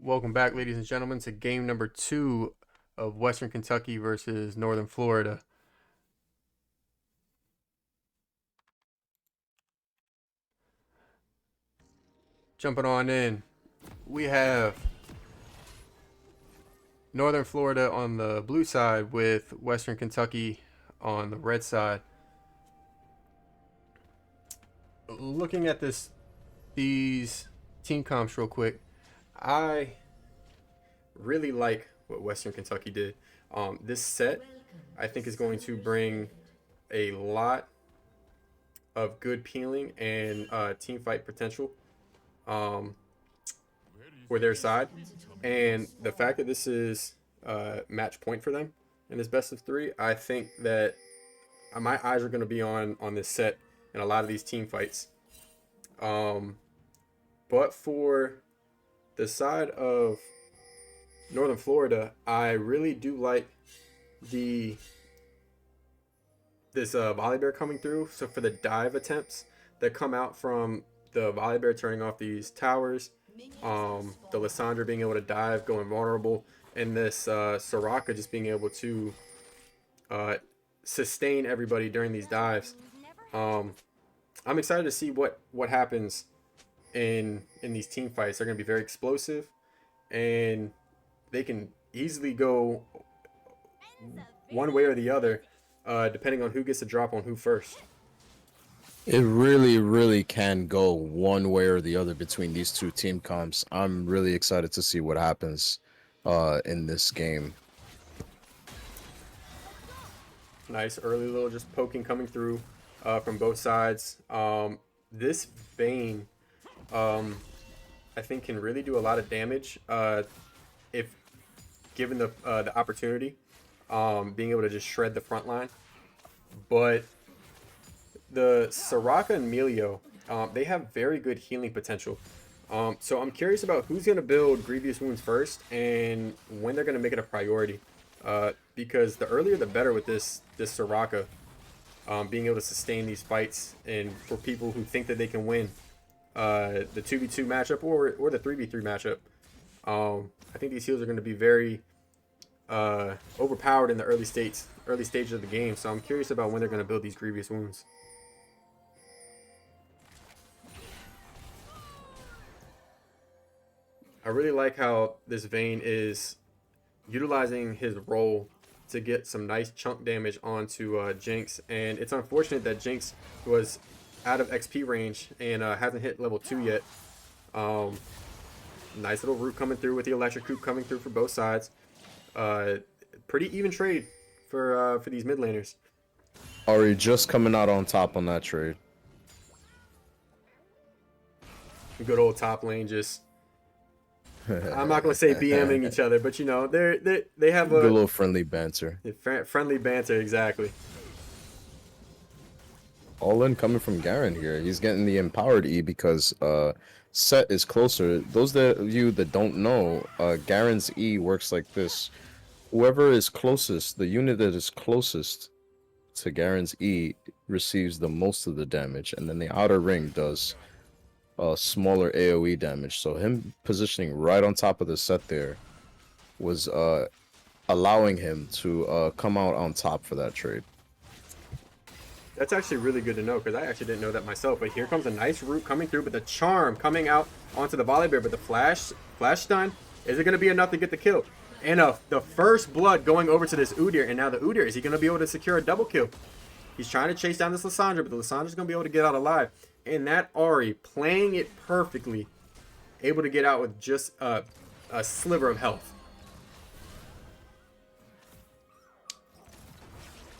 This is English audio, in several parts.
Welcome back, ladies and gentlemen, to game number 2 of Western Kentucky versus Northern Florida. Jumping on in, we have Northern Florida on the blue side with Western Kentucky on the red side. Looking at these team comps real quick, I really like what Western Kentucky did. This set, I think, is going to bring a lot of good peeling and team fight potential um, for their side. And the fact that this is match point for them in this best of three, I think that my eyes are going to be on this set and a lot of these team fights. But for the side of Northern Florida, I really do like this volley bear coming through. So for the dive attempts that come out from the volley bear turning off these towers, the Lysandra being able to dive, going vulnerable, and this Soraka just being able to sustain everybody during these dives. I'm excited to see what happens in these team fights. They're going to be very explosive, and they can easily go one way or the other, depending on who gets the drop on who first. It really can go one way or the other between these two team comps. I'm really excited to see what happens in this game. Nice early little just poking coming through from both sides. This Vayne, I think, can really do a lot of damage if given the opportunity. Being able to just shred the front line. But the Soraka and Melio, they have very good healing potential. So I'm curious about who's going to build Grievous Wounds first and when they're going to make it a priority. Because the earlier the better with this Soraka, being able to sustain these fights, and for people who think that they can win the 2v2 matchup or the 3v3 matchup. I think these heals are going to be very overpowered in the early stages of the game. So I'm curious about when they're going to build these Grievous Wounds. I really like how this Vayne is utilizing his role to get some nice chunk damage onto Jinx, and it's unfortunate that Jinx was out of XP range and hasn't hit level 2 yet. Nice little root coming through with the electric hoop coming through for both sides. Pretty even trade for these mid laners. Ari just coming out on top on that trade. Good old top lane just. I'm not gonna say BMing each other, but you know they have Good little friendly banter. Friendly banter, exactly. All in coming from Garen here. He's getting the empowered E because Set is closer. Those of you that don't know, Garen's E works like this. Whoever is closest, the unit that is closest to Garen's E receives the most of the damage, and then the outer ring does smaller AoE damage. So him positioning right on top of the Set there was allowing him to come out on top for that trade. That's actually really good to know, because I actually didn't know that myself. But here comes a nice root coming through, but the charm coming out onto the volley bear. But the flash stun, is it going to be enough to get the kill? And the first blood going over to this Udyr, and now the Udyr, is he going to be able to secure a double kill? He's trying to chase down this Lysandra, but the Lysandra's going to be able to get out alive. And that Ari, playing it perfectly, able to get out with just a sliver of health.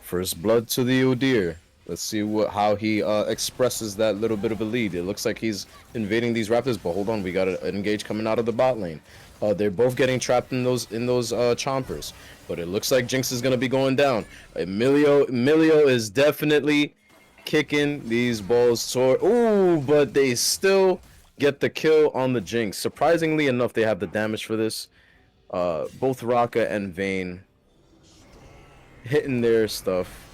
First blood to the Udyr. Let's see how he expresses that little bit of a lead. It looks like he's invading these Raptors, but hold on, we got an engage coming out of the bot lane. They're both getting trapped in those chompers, but it looks like Jinx is gonna be going down. Emilio is definitely kicking these balls toward. Ooh, but they still get the kill on the Jinx. Surprisingly enough, they have the damage for this. Both Raka and Vayne hitting their stuff.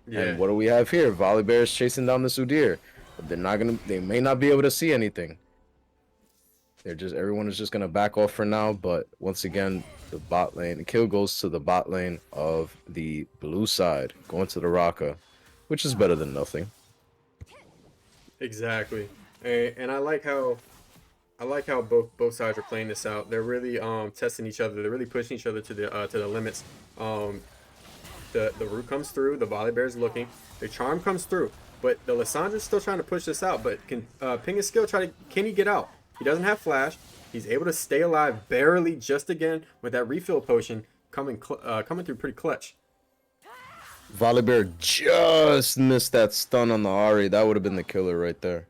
Yeah. And what do we have here? Volley Bears chasing down the Udyr. They may not be able to see anything. Everyone is just gonna back off for now. But once again, the bot lane, the kill goes to the bot lane of the blue side, going to the Raka, which is better than nothing. Exactly. And I like how both sides are playing this out. They're really testing each other. They're really pushing each other to the limits. The root comes through. The volley bear's looking. The charm comes through. But the Lissandra's still trying to push this out. But can Ping his skill can he get out? He doesn't have flash. He's able to stay alive barely just again with that refill potion coming through pretty clutch. Volibear just missed that stun on the Ari. That would have been the killer right there.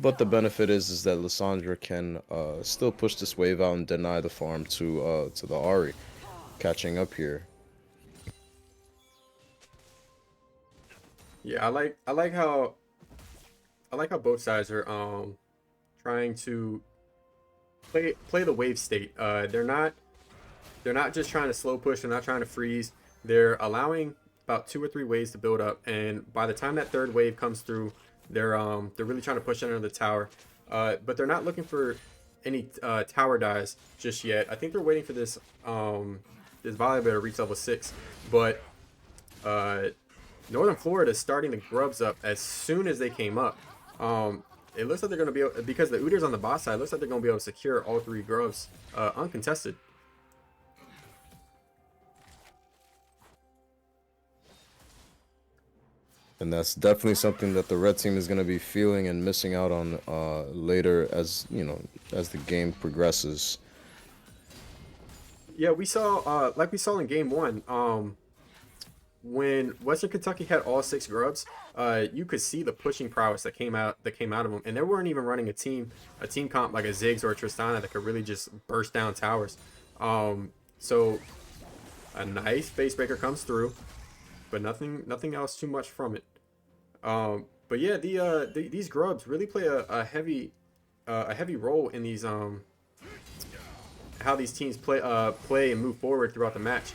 But the benefit is that Lissandra can still push this wave out and deny the farm to the Ari. Catching up here. Yeah, I like how both sides are trying to play the wave state. They're not just trying to slow push. They're not trying to freeze. They're allowing about 2 or 3 waves to build up, and by the time that third wave comes through, they're really trying to push under the tower. But they're not looking for any tower dies just yet. I think they're waiting for this Volibear to reach level 6, but Northern Florida is starting the grubs up as soon as they came up. It looks like they're going to be able, because the Udyr's on the bot side, it looks like they're going to be able to secure all 3 grubs uncontested. And that's definitely something that the red team is going to be feeling and missing out on later, as as the game progresses. Yeah, we saw like we saw in game 1, when Western Kentucky had all 6 grubs, you could see the pushing prowess that came out of them, and they weren't even running a team comp like a Ziggs or a Tristana that could really just burst down towers. So a nice face breaker comes through, but nothing else too much from it. But yeah, these grubs really play a heavy role in these how these teams play and move forward throughout the match.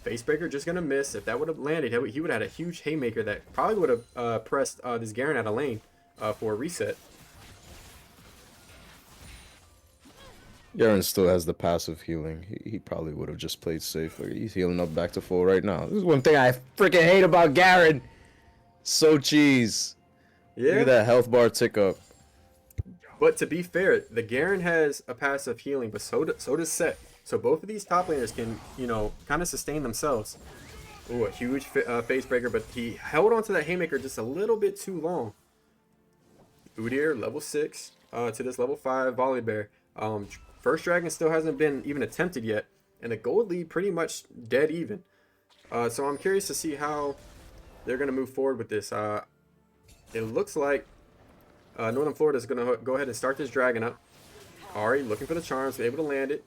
Facebreaker just gonna miss. If that would have landed, he would have had a huge haymaker that probably would have pressed this Garen out of lane for a reset. Garen still has the passive healing. He probably would have just played safe. He's healing up back to full right now. This is one thing I freaking hate about Garen. So cheese. Yeah. Look at that health bar tick up. But to be fair, the Garen has a passive healing, but so does Set. So both of these top laners can, kind of sustain themselves. Ooh, a huge face breaker, but he held onto that haymaker just a little bit too long. Udyr, level 6, to this level 5 Volibear. First dragon still hasn't been even attempted yet, and the gold lead pretty much dead even. So I'm curious to see how they're going to move forward with this. It looks like Northern Florida is going to go ahead and start this dragon up. Ari looking for the charms, able to land it.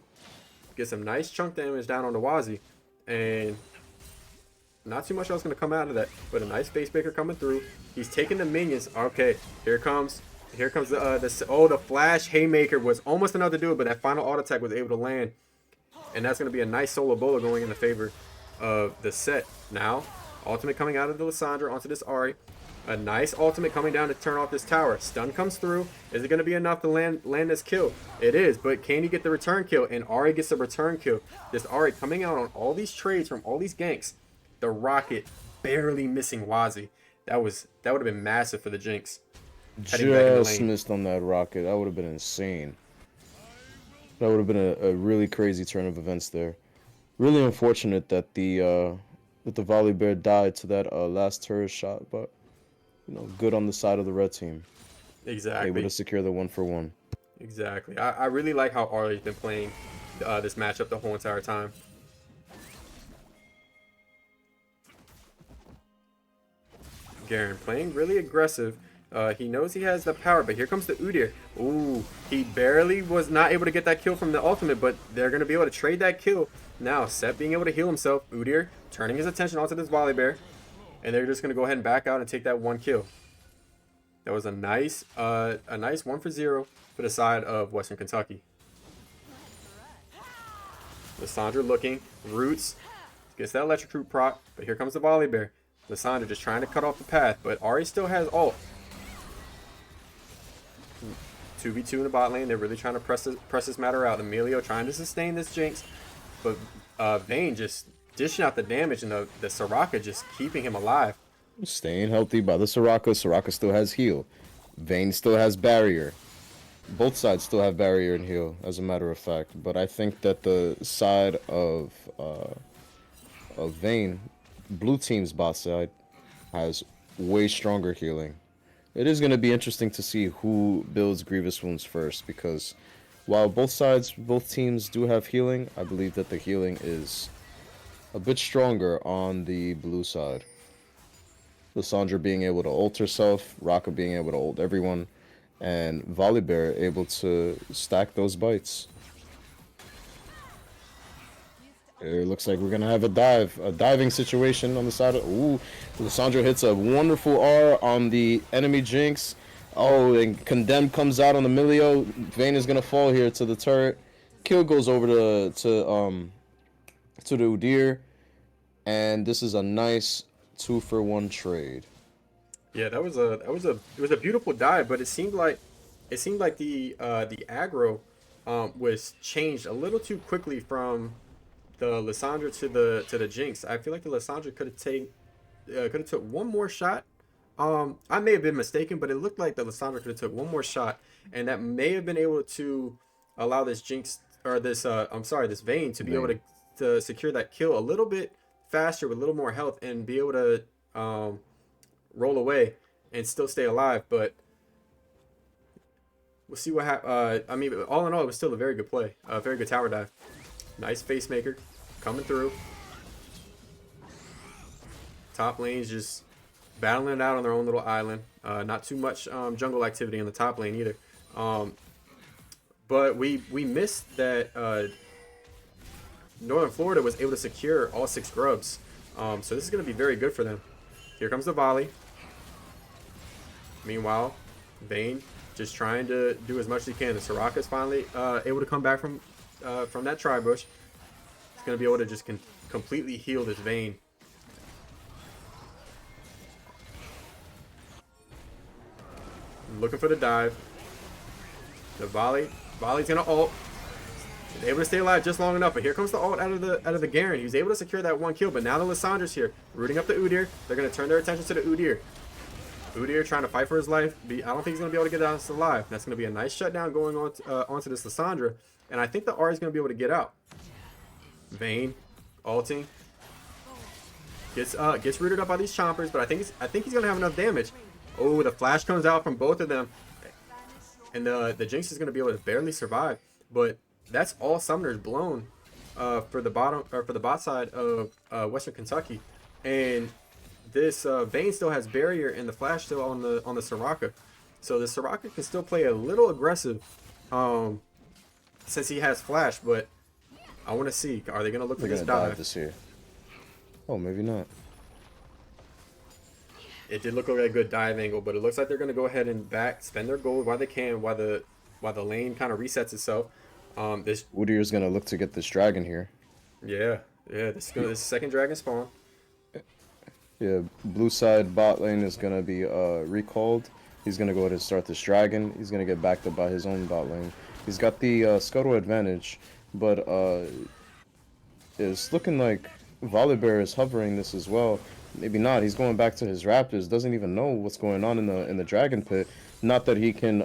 Get some nice chunk damage down on the Wazi, and not too much else going to come out of that, but a nice face breaker coming through. He's taking the minions. Okay, here comes the flash haymaker was almost enough to do it, but that final auto attack was able to land, and that's going to be a nice solo bolo going in the favor of the Set. Now ultimate coming out of the Lissandra onto this Ari. A nice ultimate coming down to turn off this tower. Stun comes through. Is it going to be enough to land this kill? It is, but can he get the return kill? And Ari gets the return kill. This Ari coming out on all these trades from all these ganks. The rocket barely missing Wazi. That would have been massive for the Jinx. Just missed on that rocket. That would have been insane. That would have been a really crazy turn of events there. Really unfortunate that the Volibear died to that last turret shot, but good on the side of the red team. Exactly. Able to secure the 1-for-1. Exactly. I really like how Ari's been playing this matchup the whole entire time. Garen playing really aggressive. He knows he has the power, but here comes the Udyr. Ooh, he barely was not able to get that kill from the ultimate, but they're going to be able to trade that kill. Now, Set being able to heal himself, Udyr turning his attention onto this Volibear, and they're just going to go ahead and back out and take that 1 kill. That was a nice 1-for-0 for the side of Western Kentucky. Lissandra looking, roots, gets that electric root proc, but here comes the Volibear. Lissandra just trying to cut off the path, but Ari still has ult. 2v2 in the bot lane. They're really trying to press this matter out. Emilio trying to sustain this Jinx, but Vayne just dishing out the damage, and the Soraka just keeping him alive. Staying healthy by the Soraka. Soraka still has heal. Vayne still has barrier. Both sides still have barrier and heal, as a matter of fact. But I think that the side of Vayne, blue team's bot side, has way stronger healing. It is going to be interesting to see who builds Grievous Wounds first, because while both teams do have healing, I believe that the healing is a bit stronger on the blue side. Lissandra being able to ult herself, Raka being able to ult everyone, and Volibear able to stack those bites. It looks like we're gonna have a diving situation on the side of. Ooh, Lissandra hits a wonderful R on the enemy Jinx. Oh, and Condemned comes out on the Emilio. Vayne is gonna fall here to the turret. Kill goes over to the Udyr, and this is a nice 2-for-1 trade. Yeah, it was a beautiful dive, but it seemed like the aggro was changed a little too quickly from the Lissandra to the Jinx. I feel like the Lissandra could have took one more shot. I may have been mistaken, but it looked like the Lissandra could have took one more shot, and that may have been able to allow this Jinx, or this this Vayne, to be able to secure that kill a little bit faster with a little more health, and be able to roll away and still stay alive. But we'll see what happens. I mean, all in all, it was still a very good play, a very good tower dive. Nice face maker coming through. Top lane's just battling it out on their own little island. Not too much jungle activity in the top lane either. But we missed that Northern Florida was able to secure all 6 grubs. So this is going to be very good for them. Here comes the volley. Meanwhile, Vayne just trying to do as much as he can. The Soraka's finally able to come back from that tri-bush. He's going to be able to just completely heal this Vayne. Looking for the dive. The volley's going to ult. He's able to stay alive just long enough, but here comes the ult out of the Garen. He was able to secure that one kill, but now the Lissandra's here, rooting up the Udyr. They're going to turn their attention to the Udyr. Udyr trying to fight for his life. I don't think he's going to be able to get out alive. That's going to be a nice shutdown going on onto this Lissandra, and I think the R is going to be able to get out. Vayne ulting, gets rooted up by these chompers, but I think he's going to have enough damage. Oh, the flash comes out from both of them, and the Jinx is going to be able to barely survive, but that's all summoners blown for the bot side of Western Kentucky, and this Vayne still has barrier and the flash still on the Soraka, so the Soraka can still play a little aggressive since he has flash. But I want to see, are they going to look for this dive this here? Oh, maybe not. It did look like a good dive angle, but it looks like they're going to go ahead and spend their gold while they can, while the lane kind of resets itself. This Udyr is going to look to get this dragon here. Yeah, this second dragon spawn. Yeah, blue side bot lane is going to be recalled. He's going to go ahead and start this dragon. He's going to get backed up by his own bot lane. He's got the scuttle advantage, but it's looking like Volibear is hovering this as well. Maybe not. He's going back to his Raptors. Doesn't even know what's going on in the dragon pit. Not that he can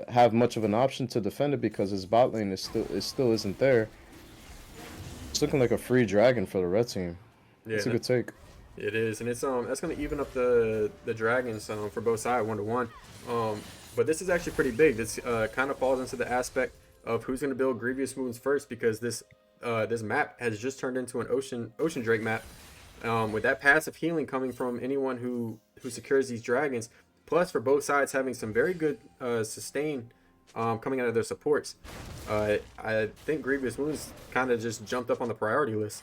have much of an option to defend it, because his bot lane is still isn't there. It's looking like a free dragon for the red team. Yeah, it's a good take. It is, and it's that's going to even up the dragons for both sides 1-to-1. But this is actually pretty big. This kind of falls into the aspect of who's going to build Grievous Wounds first, because this map has just turned into an Ocean Drake map. With that passive healing coming from anyone who secures these dragons, plus for both sides having some very good sustain coming out of their supports, I think Grievous Wounds kind of just jumped up on the priority list.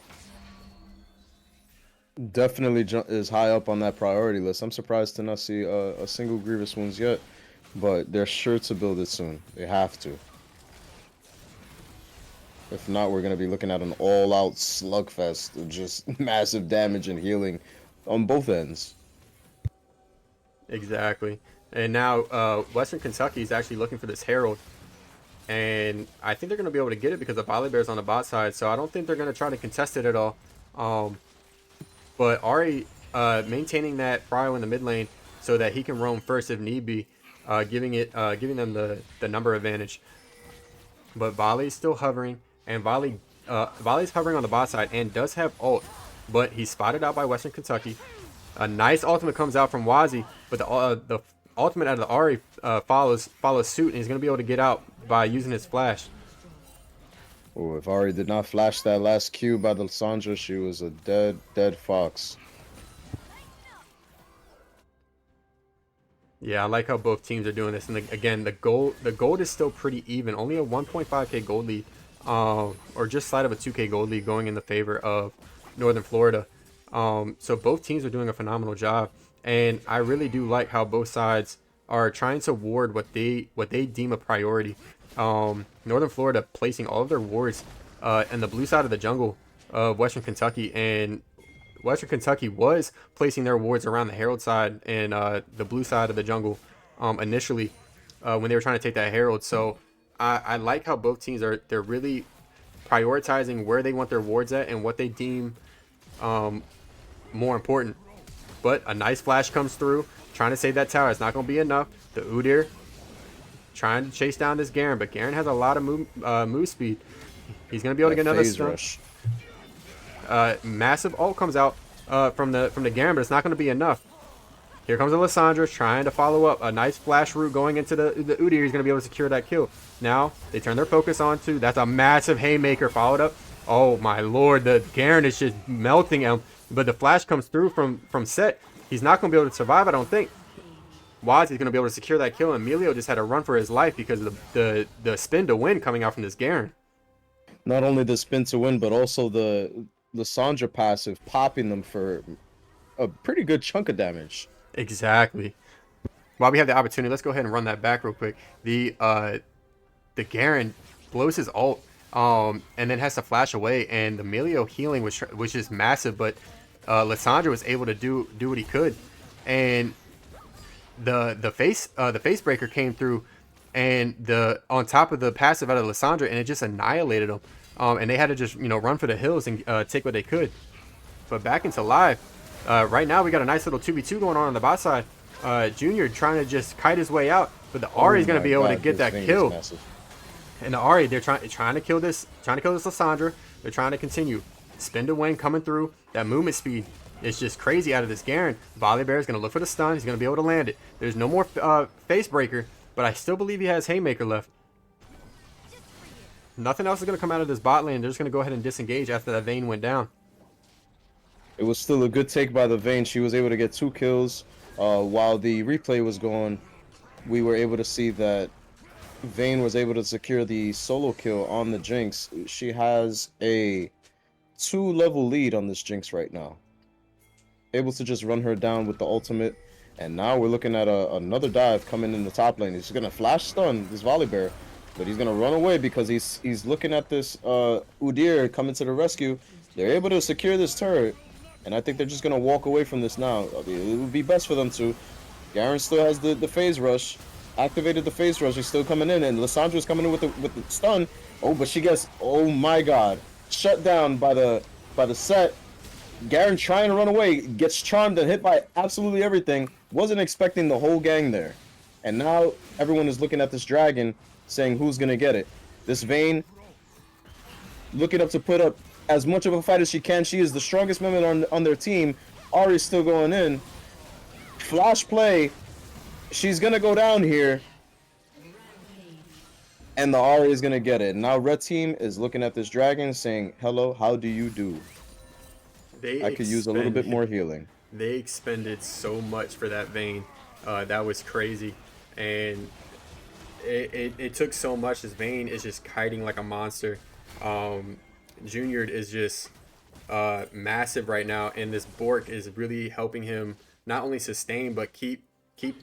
Definitely is high up on that priority list. I'm surprised to not see a single Grievous Wounds yet, but they're sure to build it soon. They have to. If not, we're going to be looking at an all-out slugfest of just massive damage and healing on both ends. Exactly. And now Western Kentucky is actually looking for this Herald. And I think they're going to be able to get it because the Volley Bear's on the bot side. So I don't think they're going to try to contest it at all. But Ari maintaining that prio in the mid lane so that he can roam first if need be, giving them the number advantage. But Volley's still hovering, and Volley's hovering on the bot side and does have ult, but he's spotted out by Western Kentucky. A nice ultimate comes out from Wazi, but the ultimate out of the Ari follows suit, and he's going to be able to get out by using his flash. Oh, if Ari did not flash that last Q by the Lissandra, she was a dead fox. Yeah, I like how both teams are doing this. And again, the gold is still pretty even. Only a 1.5k gold lead, or just slight of a 2k gold lead going in the favor of Northern Florida. So both teams are doing a phenomenal job, and I really do like how both sides are trying to ward what they deem a priority. Northern Florida placing all of their wards in the blue side of the jungle of Western Kentucky, and Western Kentucky was placing their wards around the Herald side and the blue side of the jungle initially when they were trying to take that Herald. So I like how both teams they're really prioritizing where they want their wards at and what they deem more important. But a nice flash comes through, trying to save that tower. It's not going to be enough. The Udyr trying to chase down this Garen, but Garen has a lot of move speed. He's going to be able to get another stun. Massive ult comes out from the Garen, but it's not going to be enough. Here comes the Lissandra trying to follow up. A nice flash route going into the Udyr. He's going to be able to secure that kill. Now they turn their focus onto that's a massive haymaker followed up. Oh my lord, the Garen is just melting him. But the flash comes through from Set. He's not going to be able to survive, I don't think. Wazi's going to be able to secure that kill. And Emilio just had to run for his life because of the spin to win coming out from this Garen. Not only the spin to win, but also the Lissandra passive popping them for a pretty good chunk of damage. Exactly. While we have the opportunity, let's go ahead and run that back real quick. The Garen blows his ult and then has to flash away, and the Emilio healing was just massive, but Lissandra was able to do what he could, and the face breaker came through, and on top of the passive out of Lissandra, and it just annihilated him, and they had to just run for the hills and take what they could. But back into live, right now we got a nice little 2v2 going on the bot side. Junior trying to just kite his way out, but the Ari is going to be able to get that kill. And the Ari, they're trying to kill this Lissandra. They're trying to continue. Spin to win coming through. That movement speed is just crazy out of this Garen. Volley Bear is going to look for the stun. He's going to be able to land it. There's no more face breaker, but I still believe he has haymaker left. Nothing else is going to come out of this bot lane. They're just going to go ahead and disengage after that Vayne went down. It was still a good take by the Vayne. She was able to get 2 kills. While the replay was going, we were able to see that Vayne was able to secure the solo kill on the Jinx. She has a 2-level lead on this Jinx right now. Able to just run her down with the ultimate. And now we're looking at another dive coming in the top lane. He's going to flash stun this Volley Bear, but he's going to run away because he's looking at this Udyr coming to the rescue. They're able to secure this turret, and I think they're just going to walk away from this now. I mean, it would be best for them to. Garen still has the phase rush. Activated the phase rush. He's still coming in, and Lissandra's coming in with the stun. Oh, but she gets, oh my god, shut down by the Set. Garen trying to run away, gets charmed and hit by absolutely everything. Wasn't expecting the whole gang there. And now everyone is looking at this dragon, saying who's gonna get it. This Vayne looking up to put up as much of a fight as she can. She is the strongest member on their team. Ari's still going in. Flash play. She's gonna go down here. And the Ari is gonna get it. Now red team is looking at this dragon saying, hello, how do you do? I could use a little bit more healing. They expended so much for that Vayne. That was crazy. And it took so much. This Vayne is just kiting like a monster. Junior is just massive right now, and this Bork is really helping him not only sustain but keep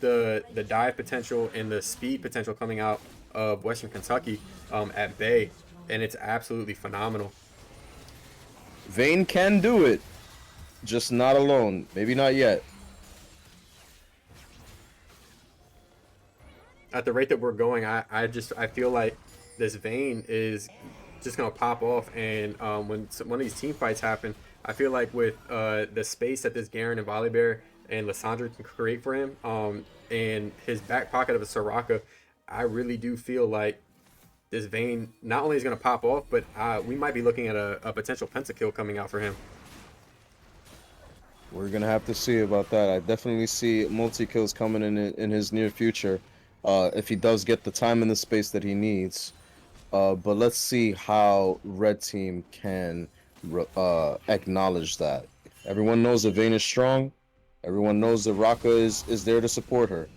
the dive potential and the speed potential coming out of Western Kentucky at bay, and it's absolutely phenomenal. Vayne can do it, just not alone. Maybe not yet. at the rate that we're going, I feel like this Vayne is just gonna pop off. And when one of these team fights happen, I feel like with the space that this Garen and Volibear and Lissandra can create for him, and his back pocket of a Soraka, I really do feel like this Vayne not only is gonna pop off, but we might be looking at a potential pentakill coming out for him. We're gonna have to see about that. I definitely see multi-kills coming in his near future, if he does get the time and the space that he needs. But let's see how Red Team can acknowledge that. Everyone knows that Vayne is strong. Everyone knows that Raka is there to support her.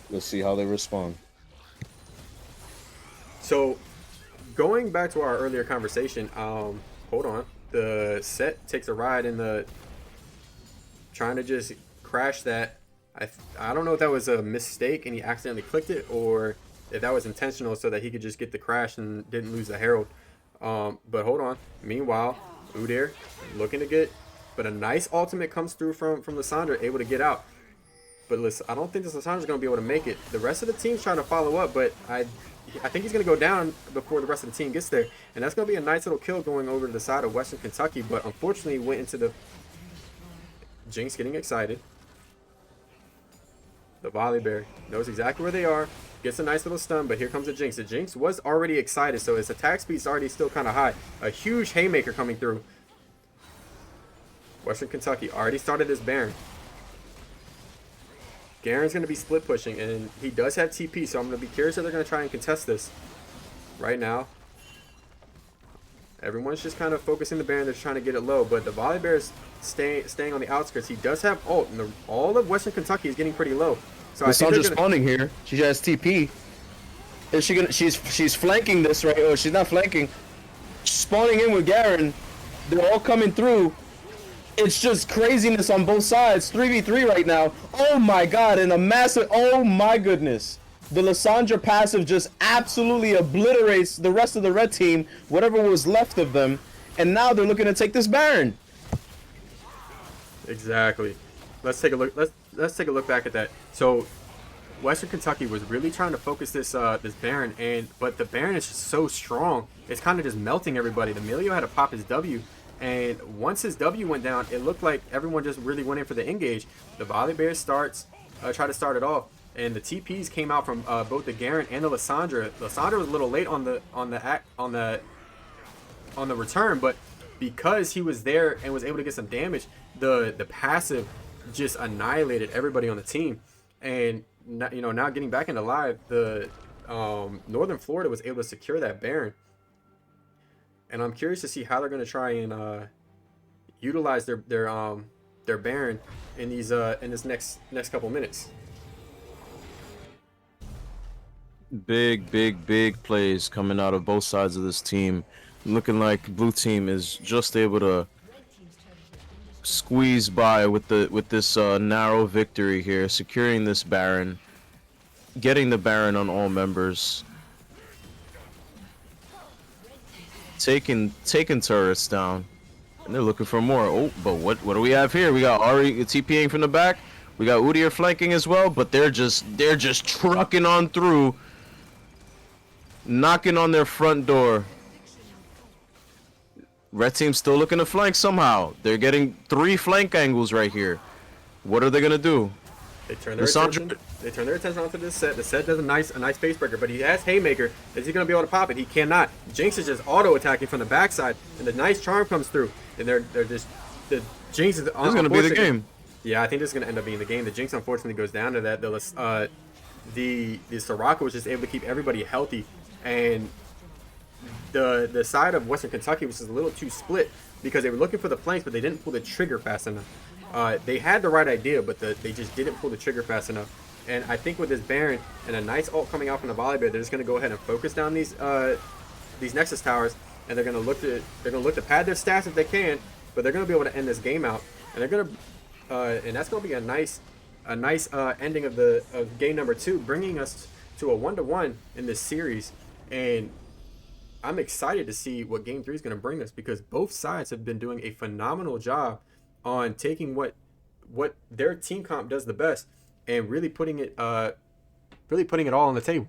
Let's see how they respond. So, going back to our earlier conversation, hold on. The set takes a ride in the trying to just crash that. I don't know if that was a mistake and he accidentally clicked it, or if that was intentional so that he could just get the crash and didn't lose the Herald. But hold on. Meanwhile, Udyr looking to get, but a nice ultimate comes through from Lissandra, able to get out. But listen, I don't think this Lissandra's going to be able to make it. The rest of the team's trying to follow up, but I think he's going to go down before the rest of the team gets there. And that's going to be a nice little kill going over to the side of Western Kentucky, but unfortunately went into the Jinx getting excited. The Volibear knows exactly where they are. Gets a nice little stun, but here comes the Jinx. The Jinx was already excited, so his attack speed's already still kind of high. A huge haymaker coming through. Western Kentucky already started his Baron. Garen's going to be split pushing, and he does have TP, so I'm going to be curious if they're going to try and contest this. Right now, everyone's just kind of focusing the Baron. They're trying to get it low, but the Volibear is staying on the outskirts. He does have ult, and all of Western Kentucky is getting pretty low. So Lissandra's spawning here. She has TP. Is she gonna? She's flanking this right? Oh, she's not flanking. She's spawning in with Garen. They're all coming through. It's just craziness on both sides. 3v3 right now. Oh my god, and a massive. Oh my goodness. The Lissandra passive just absolutely obliterates the rest of the red team, whatever was left of them, and now they're looking to take this Baron. Exactly. Let's take a look. Let's take a look back at that. So, Western Kentucky was really trying to focus this Baron, but the Baron is just so strong. It's kind of just melting everybody. The Emilio had to pop his W, and once his W went down, it looked like everyone just really went in for the engage. The Volibear try to start it off, and the TPs came out from both the Garen and the Lissandra. Lissandra was a little late on the return, but because he was there and was able to get some damage, the passive just annihilated everybody on the team. And now getting back into live, the Northern Florida was able to secure that Baron, and I'm curious to see how they're going to try and utilize their Baron in this next couple minutes. Big plays coming out of both sides of this team. Looking like blue team is just able to squeeze by with this narrow victory here, securing this Baron, getting the Baron on all members, taking turrets down, and they're looking for more. Oh, but what do we have here? We got Ari TPing from the back. We got Udyr flanking as well, but they're just trucking on through, knocking on their front door. Red team's still looking to flank somehow. They're getting 3 flank angles right here. What are they gonna do? They turn their attention onto this set. The set does a nice face breaker, but he has Haymaker. Is he gonna be able to pop it? He cannot. Jinx is just auto attacking from the backside, and the nice charm comes through. And they're just the Jinx is. This is gonna be the game. Yeah, I think this is gonna end up being the game. The Jinx unfortunately goes down to that. The Soraka was just able to keep everybody healthy, and the side of Western Kentucky was just a little too split because they were looking for the flanks, but they didn't pull the trigger fast enough. They had the right idea, but they just didn't pull the trigger fast enough. And I think with this Baron and a nice ult coming out from the Volibear, they're just going to go ahead and focus down these Nexus towers, and they're going to look to pad their stats if they can, but they're going to be able to end this game out, and they're going to and that's going to be a nice ending of game number 2, bringing us to a 1-1 in this series. And I'm excited to see what game 3 is going to bring us, because both sides have been doing a phenomenal job on taking what their team comp does the best and really putting it really putting it all on the table.